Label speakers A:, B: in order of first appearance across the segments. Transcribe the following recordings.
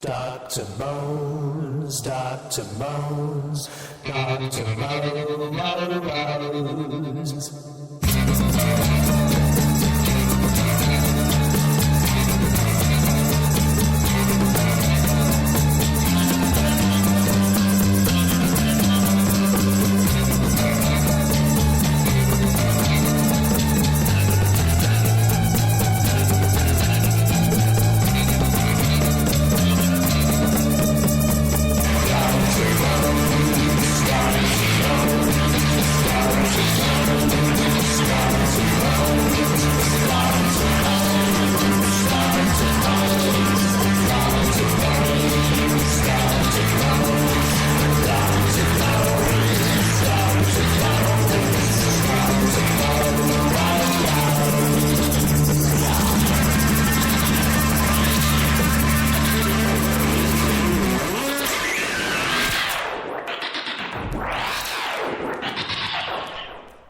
A: Dr. Bones, Dr. Bones, Dr. Bones.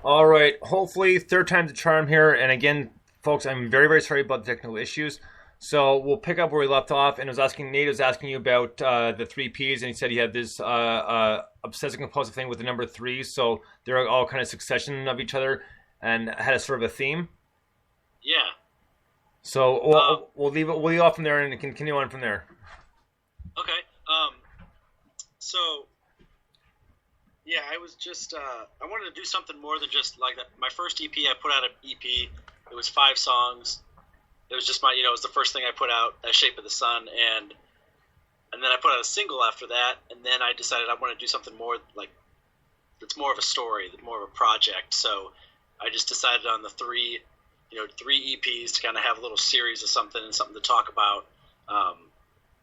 B: All right, hopefully third time's a charm here. And again, folks, I'm very, very sorry about the technical issues. So we'll pick up where we left off. And Nate was asking you about the three Ps, and he said he had this obsessive compulsive thing with the number three. So they're all kind of succession of each other and had a sort of a theme.
C: Yeah.
B: So we'll leave off from there and continue on from there.
C: Okay. So. Yeah, I was just, I wanted to do something more than just like that. My first EP, I put out an EP. It was 5 songs. It was just it was the first thing I put out, That Shape of the Sun. And then I put out a single after that. And then I decided I want to do something more like, that's more of a story, more of a project. So I just decided on the three EPs to kind of have a little series of something and something to talk about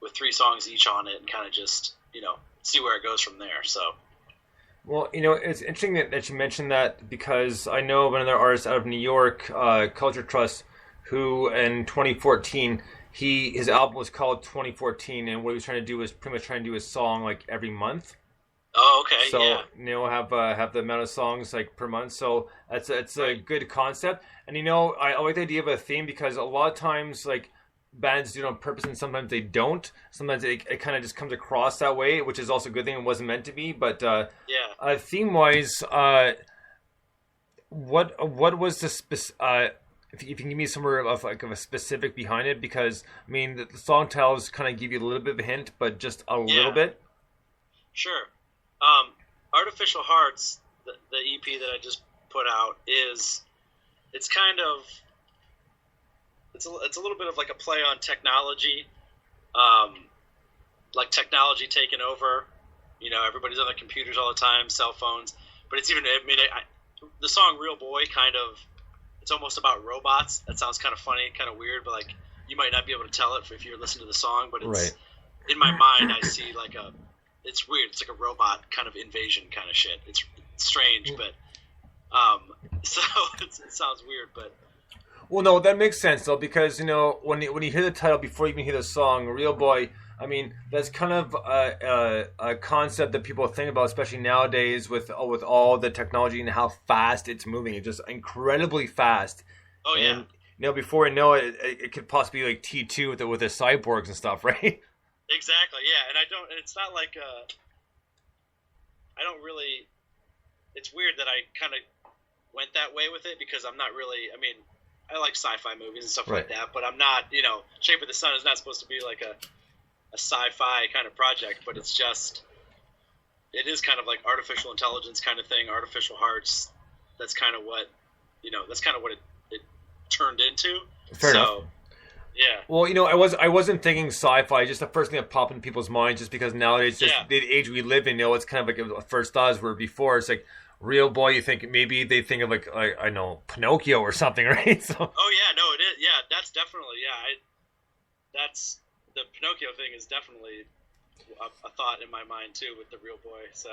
C: with 3 songs each on it and kind of just, see where it goes from there. So.
B: Well, it's interesting that you mentioned that because I know of another artist out of New York, Culture Trust, who in 2014, his album was called 2014, and what he was trying to do was pretty much trying to do a song like every month.
C: Oh, okay.
B: So,
C: yeah.
B: have the amount of songs like per month. So it's a good concept. And I like the idea of a theme because a lot of times like bands do it on purpose and sometimes they don't. Sometimes it kind of just comes across that way, which is also a good thing. It wasn't meant to be, but theme wise, what was the if you can give me some sort of a specific behind it, because I mean the song titles kind of give you a little bit of a hint, but just a little bit.
C: Sure. Artificial Hearts, the EP that I just put out it's kind of. It's a little bit of like a play on technology, like technology taking over. Everybody's on their computers all the time, cell phones. But it's even, the song "Real Boy" it's almost about robots. That sounds kind of funny, kind of weird, but like you might not be able to tell it if you're listening to the song. But it's in my mind, I see it's weird. It's like a robot kind of invasion kind of shit. It's strange, but so it sounds weird, but.
B: Well, no, that makes sense though, because when you hear the title before you even hear the song, "Real Boy," I mean that's kind of a concept that people think about, especially nowadays with all the technology and how fast it's moving. It's just incredibly fast.
C: Oh yeah.
B: And before you know it, it could possibly be like T2 with the cyborgs and stuff, right?
C: Exactly. Yeah, and it's not like I don't really. It's weird that I kind of went that way with it because I'm not really. I mean. I like sci-fi movies and stuff like that, but I'm not, Shape of the Sun is not supposed to be like a sci-fi kind of project, but it is kind of like artificial intelligence kind of thing, artificial hearts. That's kind of what, it turned into.
B: Fair enough.
C: Yeah.
B: Well, I wasn't thinking sci-fi, just the first thing that popped in people's minds, just because nowadays, the age we live in, it's kind of like a first thoughts were before. It's like, Real Boy, you think maybe they think of like I know Pinocchio or something, right? So.
C: Oh yeah, no, it is. Yeah, that's definitely that's the Pinocchio thing is definitely a thought in my mind too with the Real Boy. So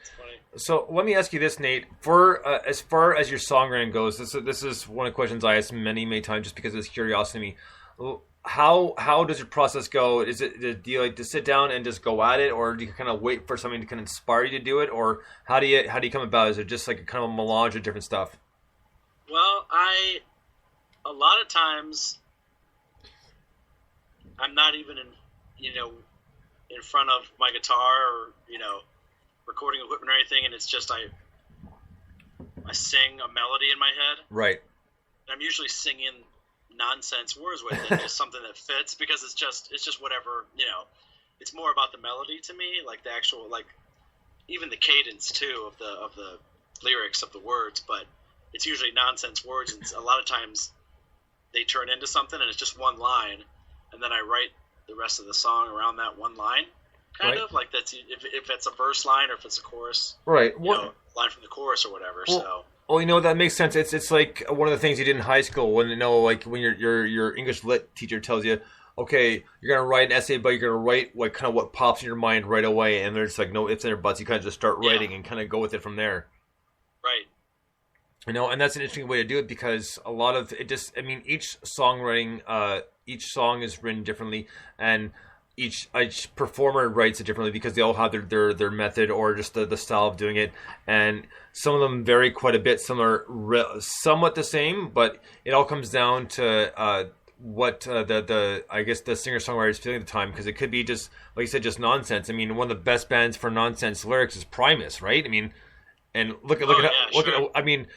C: it's funny.
B: So let me ask you this, Nate. For as far as your songwriting goes, this is one of the questions I asked many times just because it's curiosity to me. How does your process go? Do you like to sit down and just go at it, or do you kind of wait for something to kind of inspire you to do it, or how do you come about it? Is it just like a kind of a melange of different stuff?
C: Well, a lot of times I'm not even in in front of my guitar or recording equipment or anything, and it's just I sing a melody in my head.
B: Right.
C: And I'm usually singing nonsense words with it, just something that fits, because it's just whatever, it's more about the melody to me, like the actual, like even the cadence too of the lyrics of the words, but it's usually nonsense words, and a lot of times they turn into something and it's just one line, and then I write the rest of the song around that one line, kind of like that's if it's a verse line or if it's a chorus,
B: right?
C: Line from the chorus or whatever.
B: Well, that makes sense. It's like one of the things you did in high school when like when your English lit teacher tells you, okay, you're gonna write an essay, but you're gonna write what pops in your mind right away, and there's like no ifs and buts. You kind of just start writing and kind of go with it from there.
C: Right.
B: And that's an interesting way to do it, because a lot of it just, each songwriting, each song is written differently, and each performer writes it differently because they all have their method or just the style of doing it, and some of them vary quite a bit. Some are somewhat the same, but it all comes down to what the singer-songwriter is feeling at the time, because it could be just, like you said, just nonsense. One of the best bands for nonsense lyrics is Primus, right? And look at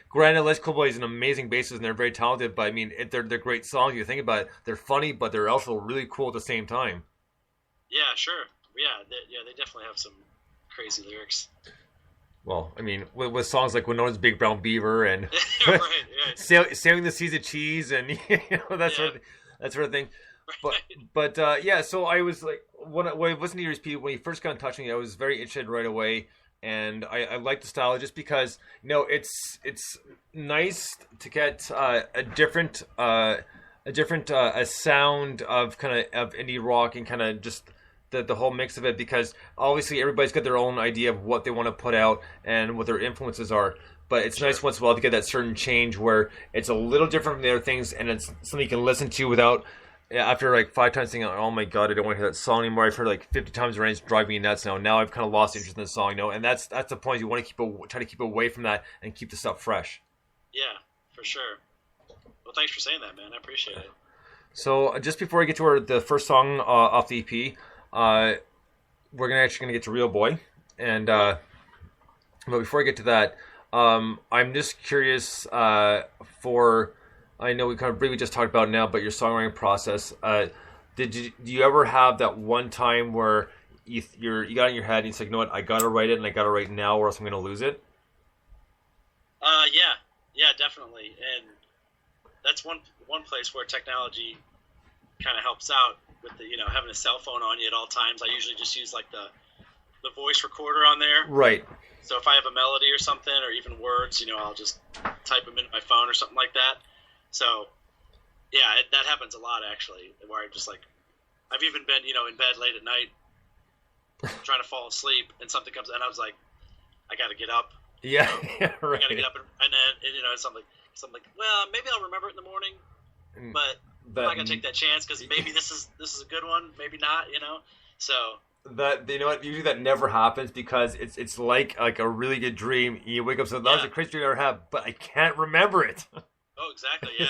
B: granted, Les Cowboy is an amazing bassist and they're very talented, but they're great songs. You think about it, they're funny, but they're also really cool at the same time.
C: Yeah, sure. They definitely have some crazy lyrics.
B: Well, with songs like Winona's Big Brown Beaver and
C: right.
B: Sailing the Seas of Cheese and that sort of thing. But so I was like, when I listened to your EP, when you first got in touch with me, I was very interested right away. And I like the style just because it's nice to get a different sound of indie rock and kind of just the whole mix of it, because obviously everybody's got their own idea of what they want to put out and what their influences are. But it's nice once in a while to get that certain change where it's a little different from the other things, and it's something you can listen to without. After like 5 times thinking, oh my god, I don't want to hear that song anymore. I've heard like 50 times already. It's driving me nuts now. Now I've kind of lost interest in the song, and that's the point. You want to try to keep away from that and keep the stuff fresh. Yeah,
C: for sure. Well, thanks for saying that, man. I appreciate it.
B: So just before I get to the first song off the EP, we're actually gonna get to Real Boy, and but before I get to that, I'm just curious for. I know we kind of briefly just talked about it now, but your songwriting process. Do you ever have that one time where you got in your head and it's like, you know what, I gotta write it and I gotta write it now, or else I'm gonna lose it?
C: Yeah, definitely, and that's one place where technology kind of helps out with the having a cell phone on you at all times. I usually just use like the voice recorder on there.
B: Right.
C: So if I have a melody or something, or even words, I'll just type them into my phone or something like that. So, yeah, that happens a lot, actually, where I'm just like, I've even been, in bed late at night trying to fall asleep, and something comes, and I was like, I got to get up.
B: Yeah, right.
C: I got to get up, and then, something like, well, maybe I'll remember it in the morning, but I'm not going to take that chance, because maybe this is a good one, maybe not, so...
B: That, usually that never happens, because it's like a really good dream. You wake up, so that was a crazy dream I ever had, but I can't remember it.
C: Oh, exactly. Yeah.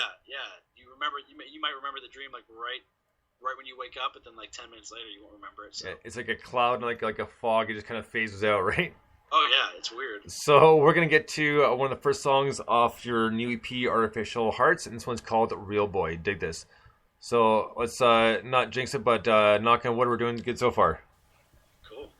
C: You remember? You might remember the dream like right when you wake up, but then like 10 minutes later you won't remember it. So. Yeah,
B: it's like a cloud, like a fog. It just kind of phases out, right?
C: Oh yeah, it's weird.
B: So we're gonna get to one of the first songs off your new EP, Artificial Hearts, and this one's called Real Boy. Dig this. So let's not jinx it, but knock on wood, we're doing good so far.
C: Cool.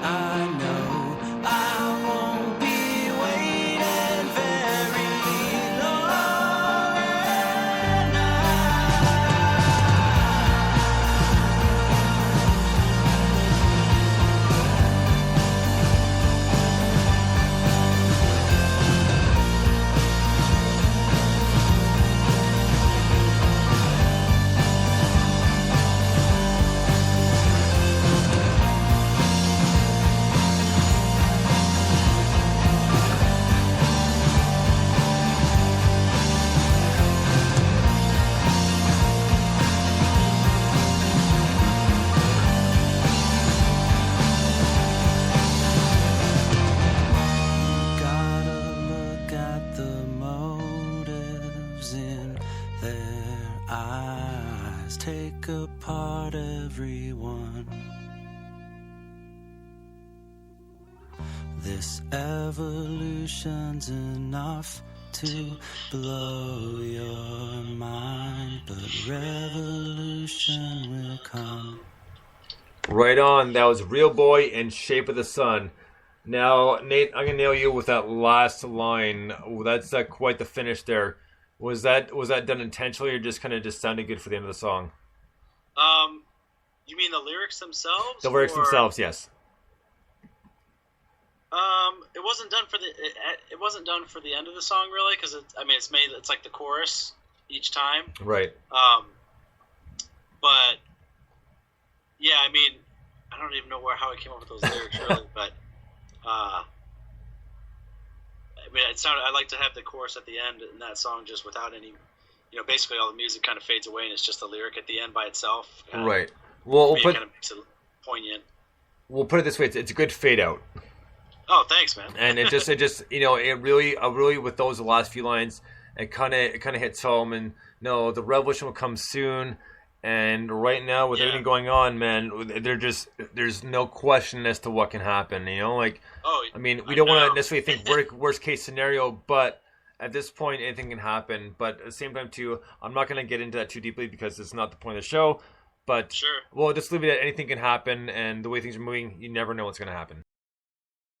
A: I know I won't be waiting very long. And gotta look at the motives in their eyes. Take apart everyone. This evolution's enough to blow your mind, but revolution will come.
B: Right on. That was Real Boy and Shape of the Sun. Now, Nate, I'm gonna nail you with that last line. That's quite the finish there. Was that done intentionally, or just kind of just sounded good for the end of the song?
C: You mean the lyrics themselves?
B: The lyrics themselves, yes.
C: It wasn't done for it wasn't done for the end of the song really, because it's like the chorus each time.
B: Right.
C: But yeah, I mean, I don't even know how I came up with those lyrics really, but I mean, I like to have the chorus at the end in that song just without any, basically all the music kind of fades away and it's just a lyric at the end by itself.
B: Right. Well,
C: it kind of makes it poignant.
B: We'll put it this way: it's a good fade out.
C: Oh, thanks, man.
B: And it just it really with those last few lines, it kind of hits home. And the revolution will come soon. And right now, with everything going on, man, there's no question as to what can happen. We don't want to necessarily think worst case scenario, but at this point, anything can happen. But at the same time, too, I'm not going to get into that too deeply because it's not the point of the show. But
C: sure,
B: we'll just leave it at anything can happen, and the way things are moving, you never know what's going to happen.